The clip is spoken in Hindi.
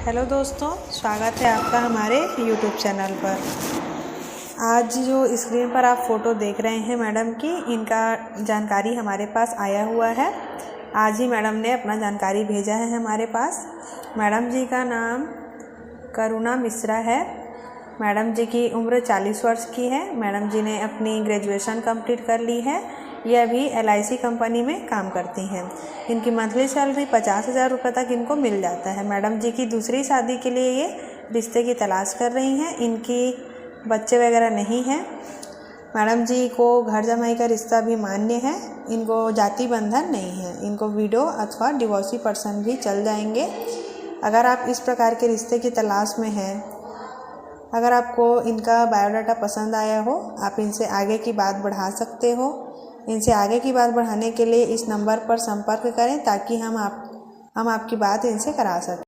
हेलो दोस्तों, स्वागत है आपका हमारे यूट्यूब चैनल पर। आज जो स्क्रीन पर आप फ़ोटो देख रहे हैं मैडम की, इनका जानकारी हमारे पास आया हुआ है। आज ही मैडम ने अपना जानकारी भेजा है हमारे पास। मैडम जी का नाम करुणा मिश्रा है। मैडम जी की उम्र 40 वर्ष की है। मैडम जी ने अपनी ग्रेजुएशन कंप्लीट कर ली है। ये अभी LIC कंपनी में काम करती हैं। इनकी मंथली सैलरी 50,000 रुपये तक इनको मिल जाता है। मैडम जी की दूसरी शादी के लिए ये रिश्ते की तलाश कर रही हैं। इनकी बच्चे वगैरह नहीं हैं। मैडम जी को घर जमाई का रिश्ता भी मान्य है। इनको जाति बंधन नहीं है। इनको विडो अथवा डिवोर्सी पर्सन भी चल जाएंगे। अगर आप इस प्रकार के रिश्ते की तलाश में हैं, अगर आपको इनका बायोडाटा पसंद आया हो, आप इनसे आगे की बात बढ़ा सकते हो। इनसे आगे की बात बढ़ाने के लिए इस नंबर पर संपर्क करें ताकि हम आपकी बात इनसे करा सकें।